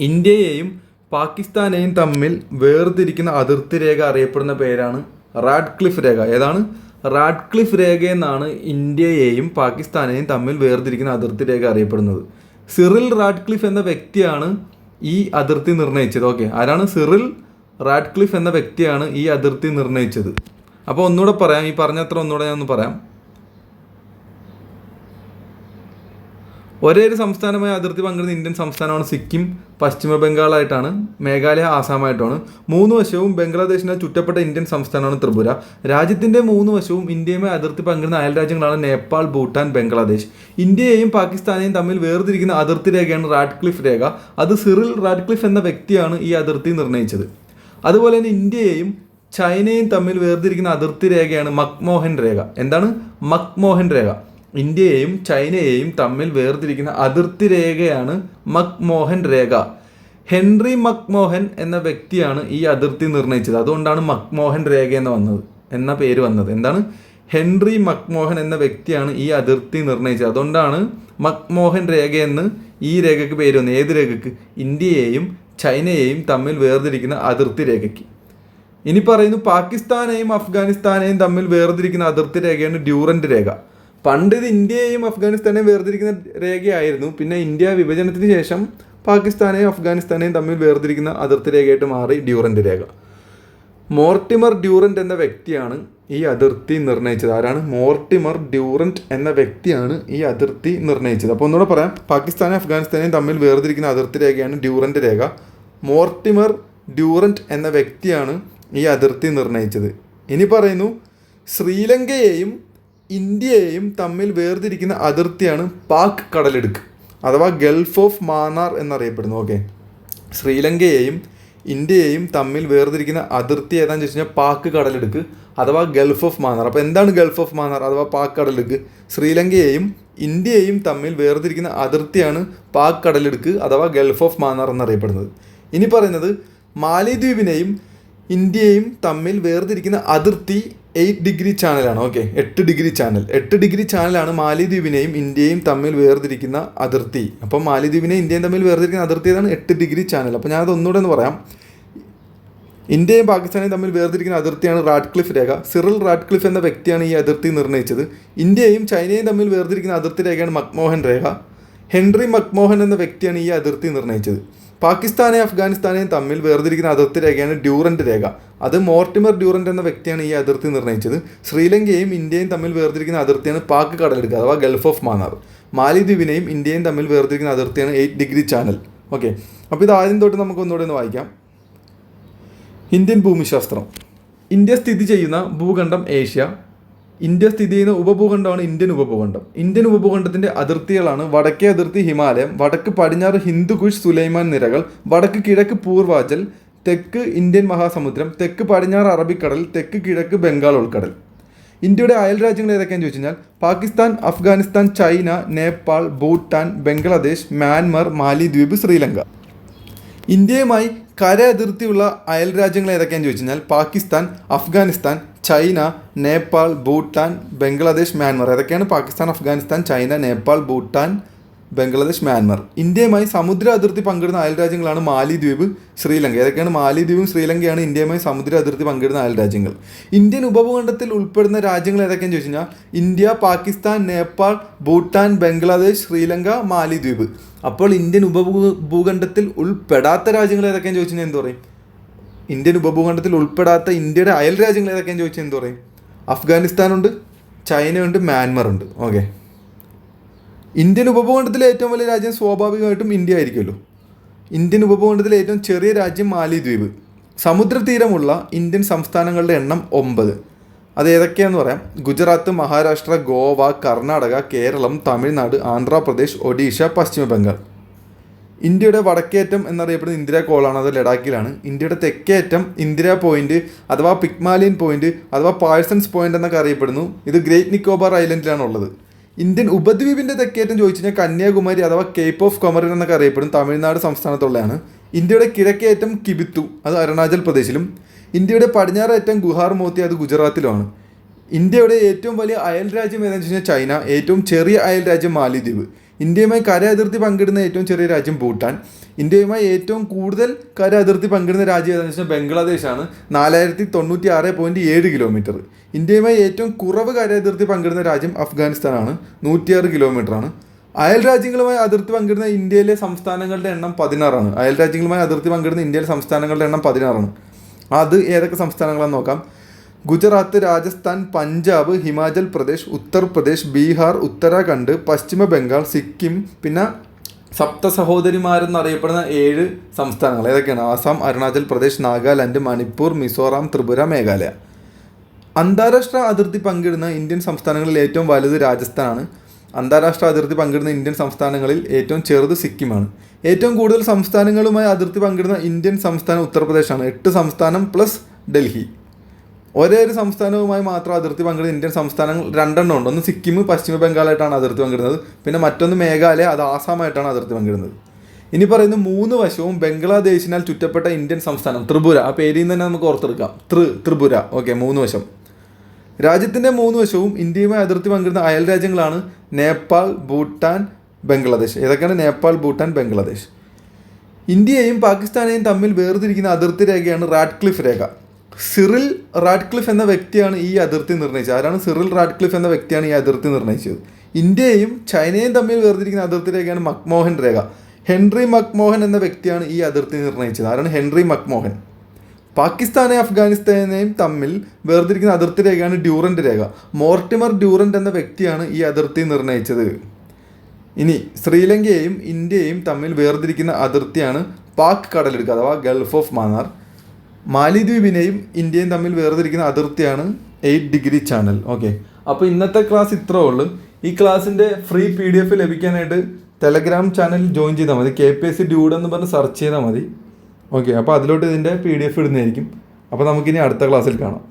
ഇന്ത്യയെയും പാകിസ്ഥാനെയും തമ്മിൽ വേർതിരിക്കുന്ന അതിർത്തി രേഖ അറിയപ്പെടുന്ന പേരാണ് റാഡ്ക്ലിഫ് രേഖ. ഏതാണ്? റാഡ്ക്ലിഫ് രേഖ എന്നാണ് ഇന്ത്യയെയും പാകിസ്ഥാനെയും തമ്മിൽ വേർതിരിക്കുന്ന അതിർത്തി രേഖ അറിയപ്പെടുന്നത്. സിറിൽ റാഡ്ക്ലിഫ് എന്ന വ്യക്തിയാണ് ഈ അതിർത്തി നിർണ്ണയിച്ചത്. ഓക്കെ, ആരാണ്? സിറിൽ റാഡ്ക്ലിഫ് എന്ന വ്യക്തിയാണ് ഈ അതിർത്തി നിർണ്ണയിച്ചത്. അപ്പോൾ ഒന്നുകൂടെ പറയാം, ഈ പറഞ്ഞത്ര ഒന്നുകൂടെ ഞാൻ ഒന്ന് പറയാം. ഒരേ ഒരു സംസ്ഥാനമായി അതിർത്തി പങ്കിടുന്ന ഇന്ത്യൻ സംസ്ഥാനമാണ് സിക്കിം, പശ്ചിമ ബംഗാളായിട്ടാണ്. മേഘാലയ ആസാമായിട്ടാണ്. 3 വശവും ബംഗ്ലാദേശിനാൽ ചുറ്റപ്പെട്ട ഇന്ത്യൻ സംസ്ഥാനമാണ് ത്രിപുര. രാജ്യത്തിൻ്റെ 3 വശവും ഇന്ത്യയുമായി അതിർത്തി പങ്കിടുന്ന അയൽ രാജ്യങ്ങളാണ് നേപ്പാൾ, ഭൂട്ടാൻ, ബംഗ്ലാദേശ്. ഇന്ത്യയെയും പാകിസ്ഥാനെയും തമ്മിൽ വേർതിരിക്കുന്ന അതിർത്തി രേഖയാണ് റാഡ്ക്ലിഫ് രേഖ. അത് സിറിൽ റാഡ്ക്ലിഫ് എന്ന വ്യക്തിയാണ് ഈ അതിർത്തി നിർണ്ണയിച്ചത്. അതുപോലെ തന്നെ ഇന്ത്യയെയും ചൈനയും തമ്മിൽ വേർതിരിക്കുന്ന അതിർത്തി രേഖയാണ് മക്മോഹൻ രേഖ. എന്താണ്? മക്മോഹൻ രേഖ. ഇന്ത്യയെയും ചൈനയെയും തമ്മിൽ വേർതിരിക്കുന്ന അതിർത്തി രേഖയാണ് മക്മോഹൻ രേഖ. ഹെൻറി മക്മോഹൻ എന്ന വ്യക്തിയാണ് ഈ അതിർത്തി നിർണ്ണയിച്ചത്. അതുകൊണ്ടാണ് മക്മോഹൻ രേഖ എന്ന പേര് വന്നത്. എന്താണ്? ഹെൻറി മക്മോഹൻ എന്ന വ്യക്തിയാണ് ഈ അതിർത്തി നിർണ്ണയിച്ചത്. അതുകൊണ്ടാണ് മക്മോഹൻ രേഖ എന്ന് ഈ രേഖയ്ക്ക് പേര് വന്നത്. ഏത് രേഖയ്ക്ക്? ഇന്ത്യയെയും ചൈനയെയും തമ്മിൽ വേർതിരിക്കുന്ന അതിർത്തി രേഖയ്ക്ക്. ഇനി പറയുന്നു, പാകിസ്ഥാനെയും അഫ്ഗാനിസ്ഥാനെയും തമ്മിൽ വേർതിരിക്കുന്ന അതിർത്തി രേഖയാണ് ഡ്യൂറൻറ്റ് രേഖ. പണ്ട് ഇത് ഇന്ത്യയെയും അഫ്ഗാനിസ്ഥാനെയും വേർതിരിക്കുന്ന രേഖയായിരുന്നു. പിന്നെ ഇന്ത്യ വിഭജനത്തിന് ശേഷം പാകിസ്ഥാനെയും അഫ്ഗാനിസ്ഥാനെയും തമ്മിൽ വേർതിരിക്കുന്ന അതിർത്തി രേഖയായിട്ട് മാറി ഡ്യൂറൻറ്റ് രേഖ. മോർട്ടിമർ ഡ്യൂറൻറ്റ് എന്ന വ്യക്തിയാണ് ഈ അതിർത്തി നിർണ്ണയിച്ചത്. ആരാണ്? മോർട്ടിമർ ഡ്യൂറൻറ്റ് എന്ന വ്യക്തിയാണ് ഈ അതിർത്തി നിർണ്ണയിച്ചത്. അപ്പോൾ ഒന്നുകൂടെ പറയാം, പാകിസ്ഥാനെയും അഫ്ഗാനിസ്ഥാനെയും തമ്മിൽ വേർതിരിക്കുന്ന അതിർത്തി രേഖയാണ് ഡ്യൂറൻറ്റ് രേഖ. മോർട്ടിമർ ഡ്യൂറൻറ്റ് എന്ന വ്യക്തിയാണ് ഈ അതിർത്തി നിർണ്ണയിച്ചത്. ഇനി പറയുന്നു, ശ്രീലങ്കയെയും ഇന്ത്യയെയും തമ്മിൽ വേർതിരിക്കുന്ന അതിർത്തിയാണ് പാക് കടലിടുക്ക് അഥവാ ഗൾഫ് ഓഫ് മാന്നാർ എന്നറിയപ്പെടുന്നു. ഓക്കെ, ശ്രീലങ്കയെയും ഇന്ത്യയെയും തമ്മിൽ വേർതിരിക്കുന്ന അതിർത്തി ഏതാണെന്ന് ചോദിച്ചു കഴിഞ്ഞാൽ പാക് കടലിടുക്ക് അഥവാ ഗൾഫ് ഓഫ് മാന്നാർ. അപ്പോൾ എന്താണ് ഗൾഫ് ഓഫ് മാന്നാർ അഥവാ പാക് കടലിടുക്ക്? ശ്രീലങ്കയെയും ഇന്ത്യയെയും തമ്മിൽ വേർതിരിക്കുന്ന അതിർത്തിയാണ് പാക് കടലിടുക്ക് അഥവാ ഗൾഫ് ഓഫ് മാന്നാർ എന്നറിയപ്പെടുന്നത്. ഇനി പറയുന്നത്, മാലിദ്വീപിനെയും ഇന്ത്യയും തമ്മിൽ വേർതിരിക്കുന്ന അതിർത്തി 8 ഡിഗ്രി ചാനലാണ്. Okay, 8 degree channel. 8 ഡിഗ്രി ചാനലാണ് മാലിദ്വീപിനെയും ഇന്ത്യയും തമ്മിൽ വേർതിരിക്കുന്ന അതിർത്തി. അപ്പം മാലിദ്വീപിനെയും ഇന്ത്യയും തമ്മിൽ വേർതിരിക്കുന്ന അതിർത്തി ഏതാണ്? 8 ഡിഗ്രി ചാനൽ. അപ്പോൾ ഞാനത് ഒന്നുകൂടെ ഒന്ന് പറയാം. ഇന്ത്യയും പാകിസ്ഥാനെയും തമ്മിൽ വേർതിരിക്കുന്ന അതിർത്തിയാണ് റാഡ്ക്ലിഫ് രേഖ. സിറിൽ റാഡ്ക്ലിഫ് എന്ന വ്യക്തിയാണ് ഈ അതിർത്തി നിർണ്ണയിച്ചത്. ഇന്ത്യയും ചൈനയും തമ്മിൽ വേർതിരിക്കുന്ന അതിർത്തി രേഖയാണ് മക്മോഹൻ രേഖ. ഹെൻറി മക്മോഹൻ എന്ന വ്യക്തിയാണ് ഈ അതിർത്തി നിർണ്ണയിച്ചത്. പാകിസ്ഥാനെയും അഫ്ഗാനിസ്ഥാനെയും തമ്മിൽ വേർതിരിക്കുന്ന അതിർത്തി രേഖയാണ് ഡ്യൂറൻറ്റ് രേഖ. അത് മോർട്ടിമർ ഡ്യൂറൻറ്റ് എന്ന വ്യക്തിയാണ് ഈ അതിർത്തി നിർണ്ണയിച്ചത്. ശ്രീലങ്കയും ഇന്ത്യയും തമ്മിൽ വേർതിരിക്കുന്ന അതിർത്തിയാണ് പാക് കടലിടുക്ക് അഥവാ ഗൾഫ് ഓഫ് മാന്നാർ. മാലിദ്വീപിനെയും ഇന്ത്യയും തമ്മിൽ വേർതിരിക്കുന്ന അതിർത്തിയാണ് 8 ഡിഗ്രി ചാനൽ. ഓക്കെ, അപ്പോൾ ഇത് ആദ്യം തൊട്ട് നമുക്ക് ഒന്നുകൂടെ ഒന്ന് വായിക്കാം. ഇന്ത്യൻ ഭൂമിശാസ്ത്രം. ഇന്ത്യ സ്ഥിതി ചെയ്യുന്ന ഭൂഖണ്ഡം ഏഷ്യ. ഇന്ത്യ സ്ഥിതി ചെയ്യുന്ന ഉപഭൂഖണ്ഡമാണ് ഇന്ത്യൻ ഉപഭൂഖണ്ഡം. ഇന്ത്യൻ ഉപഭൂഖണ്ഡത്തിൻ്റെ അതിർത്തികളാണ് വടക്കേ അതിർത്തി ഹിമാലയം, വടക്ക് പടിഞ്ഞാറ് ഹിന്ദുകുഷ് സുലൈമാൻ നിരകൾ, വടക്ക് കിഴക്ക് പൂർവാചൽ, തെക്ക് ഇന്ത്യൻ മഹാസമുദ്രം, തെക്ക് പടിഞ്ഞാറ് അറബിക്കടൽ, തെക്ക് കിഴക്ക് ബംഗാൾ ഉൾക്കടൽ. ഇന്ത്യയുടെ അയൽ രാജ്യങ്ങൾ ഏതൊക്കെയാണെന്ന് ചോദിച്ചു കഴിഞ്ഞാൽ പാകിസ്ഥാൻ, അഫ്ഗാനിസ്ഥാൻ, ചൈന, നേപ്പാൾ, ഭൂട്ടാൻ, ബംഗ്ലാദേശ്, മ്യാൻമർ, മാലിദ്വീപ്, ശ്രീലങ്ക. ഇന്ത്യയുമായി കര അതിർത്തിയുള്ള അയൽ രാജ്യങ്ങൾ ഏതൊക്കെയാണെന്ന് ചോദിച്ചു കഴിഞ്ഞാൽ പാകിസ്ഥാൻ, അഫ്ഗാനിസ്ഥാൻ, ചൈന, നേപ്പാൾ, ഭൂട്ടാൻ, ബംഗ്ലാദേശ്, മ്യാൻമർ. ഏതൊക്കെയാണ്? Pakistan, Afghanistan, China, Nepal, Bhutan, Bangladesh, Myanmar. ഇന്ത്യയുമായി സമുദ്ര അതിർത്തി പങ്കിടുന്ന അയൽ രാജ്യങ്ങളാണ് മാലിദ്വീപ്, ശ്രീലങ്ക. ഏതൊക്കെയാണ്? മാലിദ്വീപും ശ്രീലങ്കയാണ് ഇന്ത്യയുമായി സമുദ്ര അതിർത്തി പങ്കിടുന്ന അയൽ രാജ്യങ്ങൾ. ഇന്ത്യൻ ഉപഭൂഖണ്ഡത്തിൽ ഉൾപ്പെടുന്ന രാജ്യങ്ങൾ ഏതൊക്കെയാണെന്ന് ചോദിച്ചു കഴിഞ്ഞാൽ ഇന്ത്യ, പാകിസ്ഥാൻ, നേപ്പാൾ, ഭൂട്ടാൻ, ബംഗ്ലാദേശ്, ശ്രീലങ്ക, മാലിദ്വീപ്. അപ്പോൾ ഇന്ത്യൻ ഉപഭൂഖണ്ഡത്തിൽ ഉൾപ്പെടാത്ത രാജ്യങ്ങൾ ഏതൊക്കെയാണെന്ന് ചോദിച്ചു കഴിഞ്ഞാൽ എന്ത് പറയും? ഇന്ത്യൻ ഉപഭൂഖണ്ഡത്തിൽ ഉൾപ്പെടാത്ത ഇന്ത്യയുടെ അയൽ രാജ്യങ്ങൾ ഏതൊക്കെയാണെന്ന് ചോദിച്ചാൽ എന്ത് പറയും? അഫ്ഗാനിസ്ഥാനുണ്ട്, ചൈനയുണ്ട്, മ്യാൻമർ ഉണ്ട്. ഓക്കെ, ഇന്ത്യൻ ഉപഭൂഖണ്ഡത്തിലെ ഏറ്റവും വലിയ രാജ്യം സ്വാഭാവികമായിട്ടും ഇന്ത്യ ആയിരിക്കുമല്ലോ. ഇന്ത്യൻ ഉപഭൂഖണ്ഡത്തിലെ ഏറ്റവും ചെറിയ രാജ്യം മാലിദ്വീപ്. സമുദ്രതീരമുള്ള ഇന്ത്യൻ സംസ്ഥാനങ്ങളുടെ എണ്ണം 9. അത് ഏതൊക്കെയാണെന്ന് പറയാം. ഗുജറാത്ത്, മഹാരാഷ്ട്ര, ഗോവ, കർണാടക, കേരളം, തമിഴ്നാട്, ആന്ധ്രാപ്രദേശ്, ഒഡീഷ, പശ്ചിമ ബംഗാൾ. ഇന്ത്യയുടെ വടക്കേറ്റം എന്നറിയപ്പെടുന്ന ഇന്ദിരാ കോളാണ്, അത് ലഡാക്കിലാണ്. ഇന്ത്യയുടെ തെക്കേറ്റം ഇന്ദിരാ പോയിന്റ് അഥവാ പിക്മാലിയൻ പോയിന്റ് അഥവാ പാഴ്സൺസ് പോയിന്റ് എന്നൊക്കെ അറിയപ്പെടുന്നു. ഇത് ഗ്രേറ്റ് നിക്കോബാർ ഐലൻഡിലാണ് ഉള്ളത്. ഇന്ത്യൻ ഉപദ്വീപിൻ്റെ തെക്കേറ്റം ചോദിച്ചു കഴിഞ്ഞാൽ കന്യാകുമാരി അഥവാ കേപ്പ് ഓഫ് കൊമറിൻ എന്നൊക്കെ അറിയപ്പെടും, തമിഴ്നാട് സംസ്ഥാനത്തുള്ളതാണ്. ഇന്ത്യയുടെ കിഴക്കേറ്റം കിബിത്തു, അത് അരുണാചൽ പ്രദേശിലും. ഇന്ത്യയുടെ പടിഞ്ഞാറേറ്റം ഗുഹാർ മോത്തി, അത് ഗുജറാത്തിലുമാണ്. ഇന്ത്യയുടെ ഏറ്റവും വലിയ അയൽ രാജ്യം ഏതാണെന്ന് വെച്ച് കഴിഞ്ഞാൽ ചൈന. ഏറ്റവും ചെറിയ അയൽ രാജ്യം മാലിദ്വീപ്. ഇന്ത്യയുമായി കര അതിർത്തി പങ്കിടുന്ന ഏറ്റവും ചെറിയ രാജ്യം ഭൂട്ടാൻ. ഇന്ത്യയുമായി ഏറ്റവും കൂടുതൽ കര അതിർത്തി പങ്കിടുന്ന രാജ്യം ഏതാണെന്ന് വെച്ചാൽ ബംഗ്ലാദേശാണ്, 4096.7 കിലോമീറ്റർ. ഇന്ത്യയുമായി ഏറ്റവും കുറവ് കര അതിർത്തി പങ്കിടുന്ന രാജ്യം അഫ്ഗാനിസ്ഥാനാണ്, 106 കിലോമീറ്ററാണ്. അയൽ രാജ്യങ്ങളുമായി അതിർത്തി പങ്കിടുന്ന ഇന്ത്യയിലെ സംസ്ഥാനങ്ങളുടെ എണ്ണം 16ആണ്. അയൽ രാജ്യങ്ങളുമായി അതിർത്തി പങ്കിടുന്ന ഇന്ത്യയിലെ സംസ്ഥാനങ്ങളുടെ എണ്ണം 16ആണ്. അത് ഏതൊക്കെ സംസ്ഥാനങ്ങളാണെന്ന് നോക്കാം. ഗുജറാത്ത്, രാജസ്ഥാൻ, പഞ്ചാബ്, ഹിമാചൽ പ്രദേശ്, ഉത്തർപ്രദേശ്, ബീഹാർ, ഉത്തരാഖണ്ഡ്, പശ്ചിമ ബംഗാൾ, സിക്കിം, പിന്നെ സപ്ത സഹോദരിമാരെന്നറിയപ്പെടുന്ന 7 സംസ്ഥാനങ്ങൾ ഏതൊക്കെയാണ്? ആസാം, അരുണാചൽ പ്രദേശ്, നാഗാലാൻഡ്, മണിപ്പൂർ, മിസോറാം, ത്രിപുര, മേഘാലയ. അന്താരാഷ്ട്ര അതിർത്തി പങ്കിടുന്ന ഇന്ത്യൻ സംസ്ഥാനങ്ങളിൽ ഏറ്റവും വലുത് രാജസ്ഥാനാണ്. അന്താരാഷ്ട്ര അതിർത്തി പങ്കിടുന്ന ഇന്ത്യൻ സംസ്ഥാനങ്ങളിൽ ഏറ്റവും ചെറുത് സിക്കിമാണ്. ഏറ്റവും കൂടുതൽ സംസ്ഥാനങ്ങളുമായി അതിർത്തി പങ്കിടുന്ന ഇന്ത്യൻ സംസ്ഥാനം ഉത്തർപ്രദേശാണ്, 8 സംസ്ഥാനം പ്ലസ് ഡൽഹി. ഒരേ ഒരു സംസ്ഥാനവുമായി മാത്രം അതിർത്തി പങ്കിടുന്ന ഇന്ത്യൻ സംസ്ഥാനങ്ങൾ 2 ഉണ്ട്. ഒന്ന് സിക്കിം, പശ്ചിമ ബംഗാളായിട്ടാണ് അതിർത്തി പങ്കിടുന്നത്. പിന്നെ മറ്റൊന്ന് മേഘാലയ, അത് ആസാമായിട്ടാണ് അതിർത്തി പങ്കിടുന്നത്. ഇനി പറയുന്ന 3 വശവും ബംഗ്ലാദേശിനാൽ ചുറ്റപ്പെട്ട ഇന്ത്യൻ സംസ്ഥാനം ത്രിപുര. ആ പേരിൽ നിന്ന് തന്നെ നമുക്ക് ഓർത്തെടുക്കാം, ത്രിപുര. ഓക്കെ, 3 വശം. രാജ്യത്തിൻ്റെ 3 വശവും ഇന്ത്യയുമായി അതിർത്തി പങ്കിടുന്ന അയൽ രാജ്യങ്ങളാണ് നേപ്പാൾ, ഭൂട്ടാൻ, ബംഗ്ലാദേശ്. ഏതൊക്കെയാണ്? നേപ്പാൾ, ഭൂട്ടാൻ, ബംഗ്ലാദേശ്. ഇന്ത്യയെയും പാകിസ്ഥാനെയും തമ്മിൽ വേർതിരിക്കുന്ന അതിർത്തി രേഖയാണ് റാഡ്ക്ലിഫ് രേഖ. സിറിൽ റാഡ്ക്ലിഫ് എന്ന വ്യക്തിയാണ് ഈ അതിർത്തി നിർണ്ണയിച്ചത്. ആരാണ്? സിറിൽ റാഡ്ക്ലിഫ് എന്ന വ്യക്തിയാണ് ഈ അതിർത്തി നിർണ്ണയിച്ചത്. ഇന്ത്യയും ചൈനയും തമ്മിൽ വേർതിരിക്കുന്ന അതിർത്തി രേഖയാണ് മക്മോഹൻ രേഖ. ഹെൻറി മക്മോഹൻ എന്ന വ്യക്തിയാണ് ഈ അതിർത്തി നിർണ്ണയിച്ചത്. ആരാണ്? Henry McMahon. പാകിസ്ഥാനെയും അഫ്ഗാനിസ്ഥാനെയും തമ്മിൽ വേർതിരിക്കുന്ന അതിർത്തി രേഖയാണ് ഡ്യൂറൻറ്റ് രേഖ. മോർട്ടിമർ ഡ്യൂറൻറ്റ് എന്ന വ്യക്തിയാണ് ഈ അതിർത്തി നിർണ്ണയിച്ചത്. ഇനി ശ്രീലങ്കയെയും ഇന്ത്യയും തമ്മിൽ വേർതിരിക്കുന്ന അതിർത്തിയാണ് പാക് കടലിടുക്ക് അഥവാ ഗൾഫ് ഓഫ് മാന്നാർ. മാലിദ്വീപിനെയും ഇന്ത്യയും തമ്മിൽ വേർതിരിക്കുന്ന അതിർത്തിയാണ് 8 ഡിഗ്രി ചാനൽ. ഓക്കെ, അപ്പോൾ ഇന്നത്തെ ക്ലാസ് ഇത്രേ ഉള്ളൂ. ഈ ക്ലാസ്സിൻ്റെ ഫ്രീ PDF ലഭിക്കാനായിട്ട് ടെലഗ്രാം ചാനൽ ജോയിൻ ചെയ്താൽ മതി. KPSC ഡ്യൂഡ് എന്ന് പറഞ്ഞ് സെർച്ച് ചെയ്താൽ മതി. ഓക്കെ, അപ്പോൾ അതിലോട്ട് ഇതിൻ്റെ PDF ഇടുന്നതായിരിക്കും. അപ്പോൾ നമുക്കിനി അടുത്ത ക്ലാസ്സിൽ കാണാം.